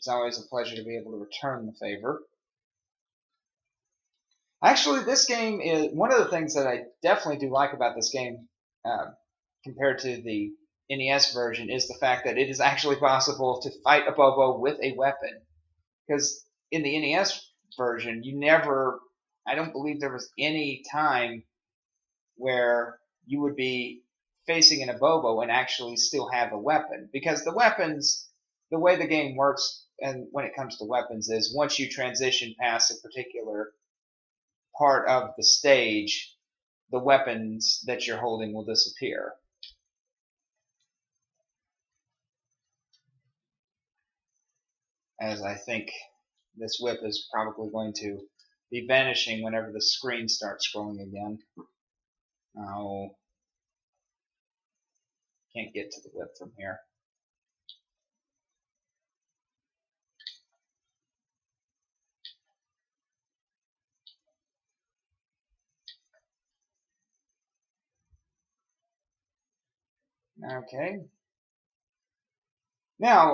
It's always a pleasure to be able to return the favor. Actually, this game is one of the things that I definitely do like about this game compared to the NES version is the fact that it is actually possible to fight a Bobo with a weapon. Because in the NES version, I don't believe there was any time where you would be facing an Abobo and actually still have a weapon. Because the way the game works and when it comes to weapons is once you transition past a particular part of the stage, the weapons that you're holding will disappear. As I think this whip is probably going to be vanishing whenever the screen starts scrolling again. Oh, can't get to the whip from here. Okay. Now,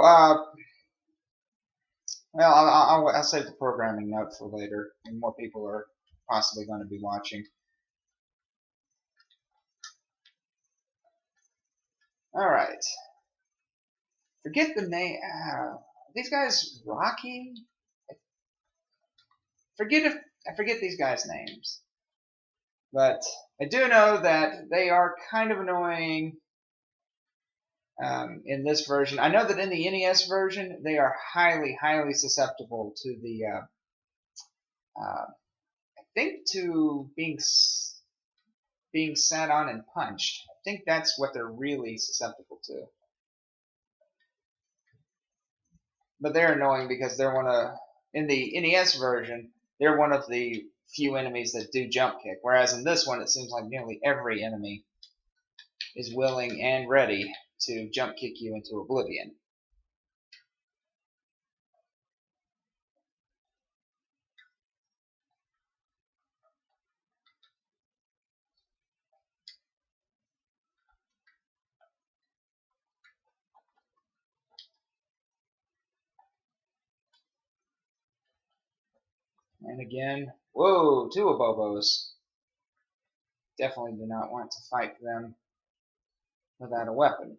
well, I'll save the programming note for later, and more people are possibly going to be watching. All right. Forget the name. These guys, Rocky. I forget these guys' names, but I do know that they are kind of annoying. In this version, I know that in the NES version, they are highly, highly susceptible to the, I think, to being sat on and punched. I think that's what they're really susceptible to. But they're annoying because they're in the NES version, they're one of the few enemies that do jump kick. Whereas in this one, it seems like nearly every enemy is willing and ready to jump kick you into oblivion. And again, whoa, two Abobos. Definitely do not want to fight them without a weapon.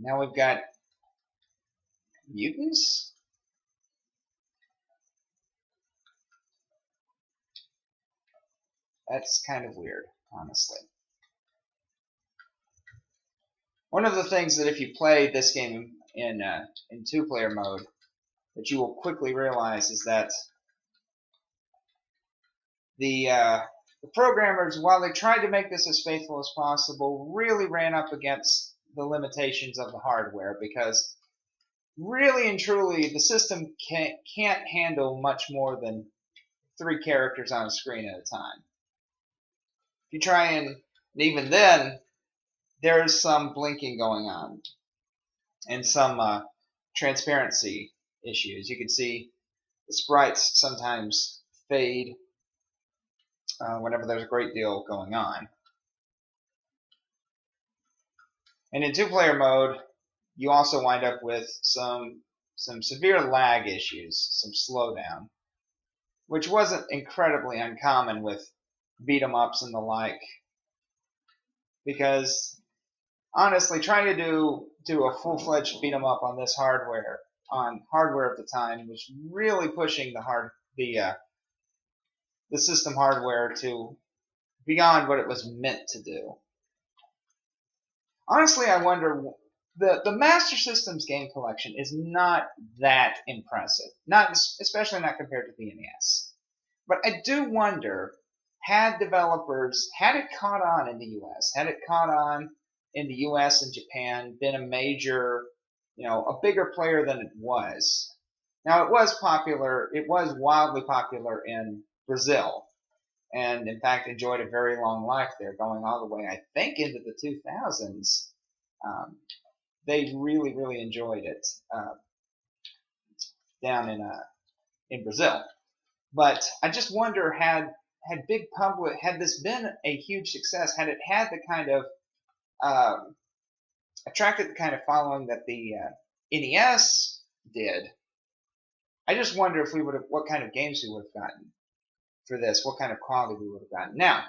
Now we've got mutants? That's kind of weird, honestly. One of the things that if you play this game in two-player mode, that you will quickly realize is that the programmers, while they tried to make this as faithful as possible, really ran up against the limitations of the hardware because really and truly the system can't handle much more than 3 characters on a screen at a time. If you try and even then, there's some blinking going on and some transparency issues. You can see the sprites sometimes fade whenever there's a great deal going on. And in two-player mode, you also wind up with some severe lag issues, some slowdown, which wasn't incredibly uncommon with beat-em-ups and the like, because honestly, trying to do a full-fledged beat-em-up on this hardware, on hardware at the time, was really pushing the system hardware to beyond what it was meant to do. Honestly, I wonder, the Master System's game collection is not that impressive, especially not compared to the NES. But I do wonder had developers, had it caught on in the U.S., had it caught on in the U.S. and Japan, been a major, a bigger player than it was. Now, it was popular, it was wildly popular in Brazil, and in fact enjoyed a very long life there, going all the way, I think, into the 2000s. They really, really enjoyed it down in Brazil. But I just wonder, had big public, had this been a huge success, had it had the kind of attracted the kind of following that the NES did, I just wonder if we would have, what kind of games we would have gotten for this, what kind of quality we would have gotten. Now,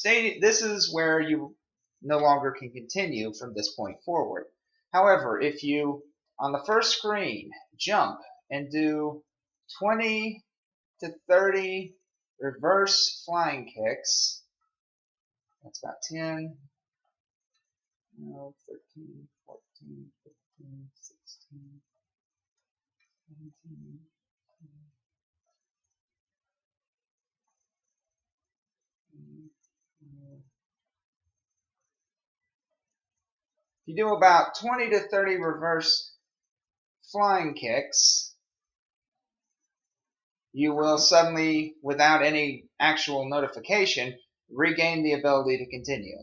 this is where you no longer can continue from this point forward. However, if you, on the first screen, jump and do 20 to 30 reverse flying kicks, that's about 10, 13, 14, 15, 16, 17, if you do about 20 to 30 reverse flying kicks, you will suddenly, without any actual notification, regain the ability to continue.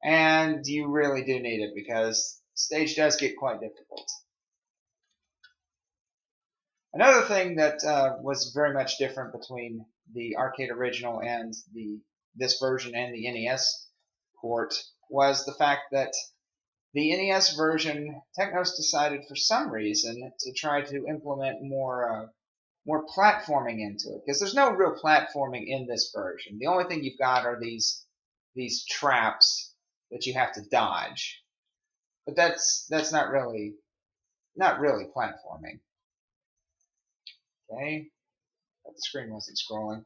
And you really do need it, because the stage does get quite difficult. Another thing that was very much different between the arcade original and this version and the NES port was the fact that the NES version, Technos decided for some reason to try to implement more platforming into it, because there's no real platforming in this version. The only thing you've got are these traps that you have to dodge, but that's not really platforming. Okay, but the screen wasn't scrolling.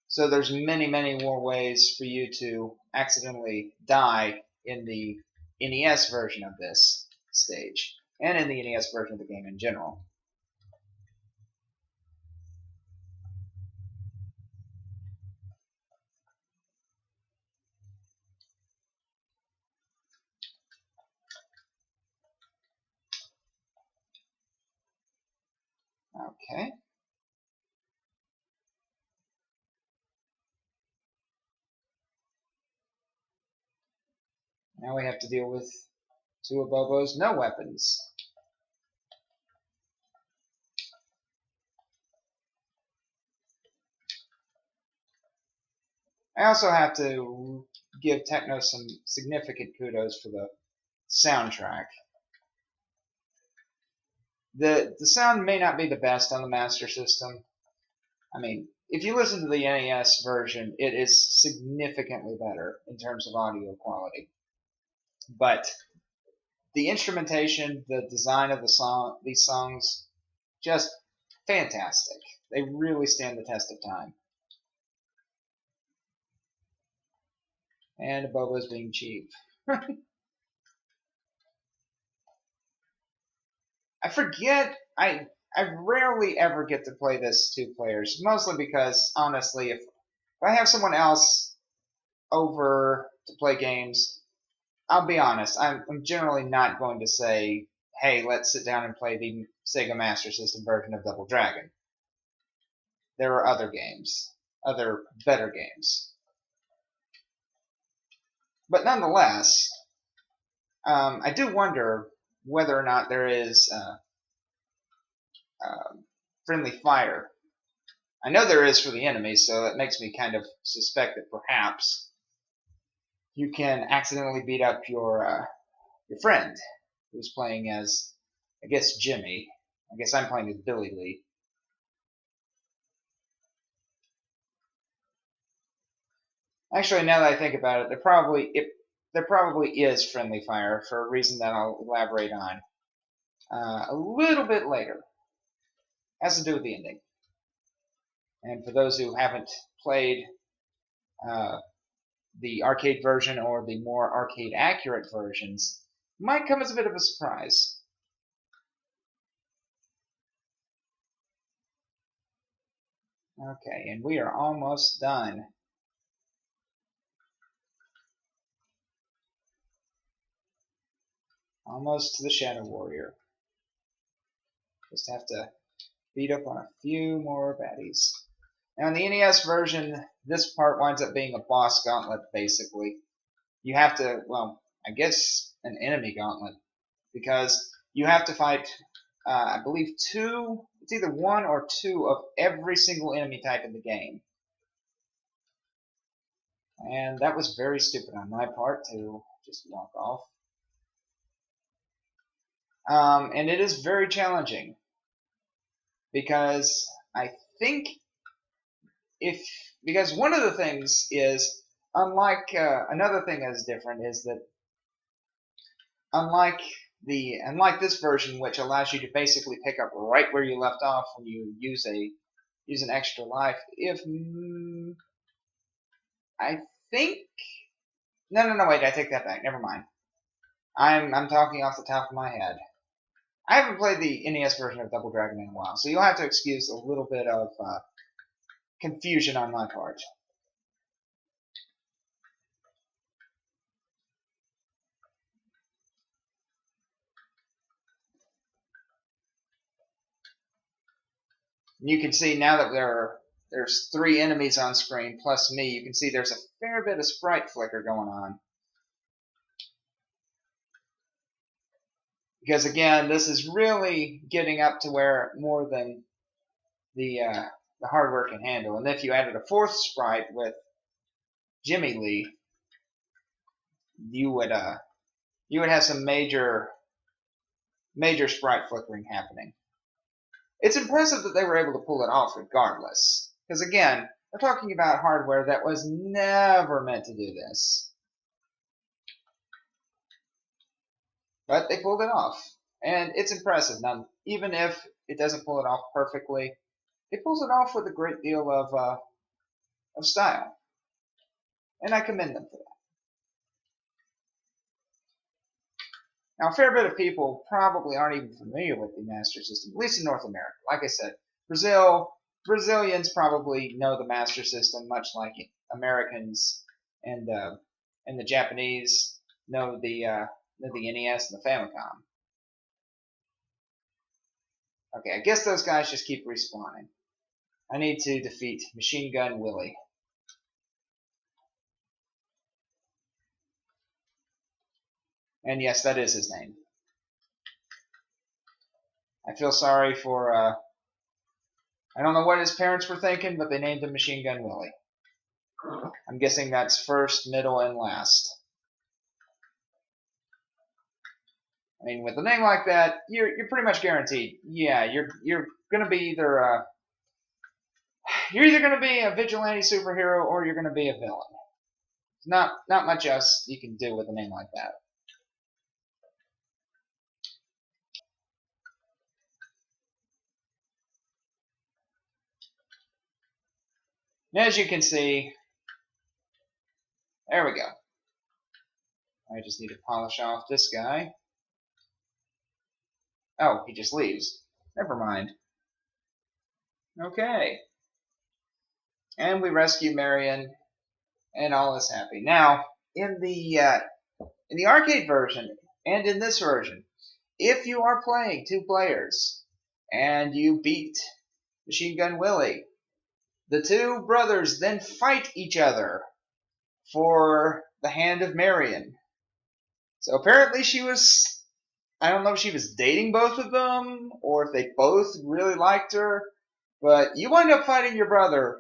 So there's many more ways for you to accidentally die in the NES version of this stage, and in the NES version of the game in general. Okay. Now we have to deal with two Abobos, no weapons. I also have to give Technos some significant kudos for the soundtrack. The sound may not be the best on the Master System. I mean, if you listen to the NES version, it is significantly better in terms of audio quality. But the instrumentation, the design of these songs, just fantastic. They really stand the test of time. And Abobo's being cheap. I forget. I rarely ever get to play this two players, mostly because, honestly, if I have someone else over to play games, I'll be honest, I'm generally not going to say, hey, let's sit down and play the Sega Master System version of Double Dragon. There are other games, other better games. But nonetheless, I do wonder whether or not there is friendly fire. I know there is for the enemies, so that makes me kind of suspect that perhaps you can accidentally beat up your friend who's playing as, I guess, Jimmy. I guess I'm playing as Billy Lee. Actually, now that I think about it, there probably is friendly fire for a reason that I'll elaborate on a little bit later. It has to do with the ending. And for those who haven't played the arcade version or the more arcade accurate versions might come as a bit of a surprise. Okay, and we are almost done. Almost to the Shadow Warrior. Just have to beat up on a few more baddies. Now in the NES version, this part winds up being a boss gauntlet, basically. You have to, well, I guess an enemy gauntlet, because you have to fight, I believe it's either one or two of every single enemy type in the game. And that was very stupid on my part to just walk off. And it is very challenging, because I think because one of the things is, unlike another thing that is different is that unlike this version, which allows you to basically pick up right where you left off when you use an extra life, I think no wait, I take that back, never mind. I'm talking off the top of my head. I haven't played the NES version of Double Dragon in a while, so you'll have to excuse a little bit of confusion on my part. You can see now that there's 3 enemies on screen plus me, you can see there's a fair bit of sprite flicker going on. Because again, this is really getting up to where more than the hardware can handle. And if you added a 4th sprite with Jimmy Lee, you would have some major sprite flickering happening. It's impressive that they were able to pull it off regardless. Because again, we're talking about hardware that was never meant to do this. But they pulled it off. And it's impressive. Now, even if it doesn't pull it off perfectly, it pulls it off with a great deal of style. And I commend them for that. Now, a fair bit of people probably aren't even familiar with the Master System, at least in North America. Like I said, Brazilians probably know the Master System, much like Americans and the Japanese know the NES and the Famicom. Okay, I guess those guys just keep respawning. I need to defeat Machine Gun Willie. And yes, that is his name. I feel sorry for, I don't know what his parents were thinking, but they named him Machine Gun Willie. I'm guessing that's first, middle, and last. I mean, with a name like that, you're pretty much guaranteed. Yeah, you're gonna be you're either gonna be a vigilante superhero or you're gonna be a villain. Not much else you can do with a name like that. And as you can see, there we go. I just need to polish off this guy. Oh, he just leaves. Never mind. Okay. And we rescue Marion, and all is happy. Now, in the arcade version and in this version, if you are playing 2 players and you beat Machine Gun Willie, the 2 brothers then fight each other for the hand of Marion. So apparently I don't know if she was dating both of them or if they both really liked her, but you wind up fighting your brother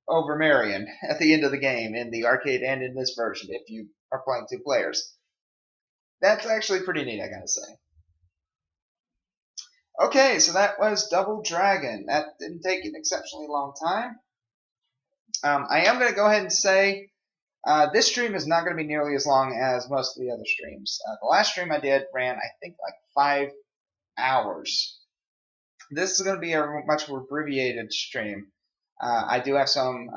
over Marion at the end of the game in the arcade and in this version if you are playing 2 players. That's actually pretty neat, I gotta say. Okay, so that was Double Dragon. That didn't take an exceptionally long time. I am going to go ahead and say this stream is not going to be nearly as long as most of the other streams. The last stream I did ran, I think, like 5 hours. This is going to be a much more abbreviated stream. I do have some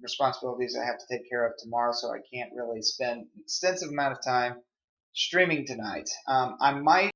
responsibilities I have to take care of tomorrow, so I can't really spend an extensive amount of time streaming tonight. I might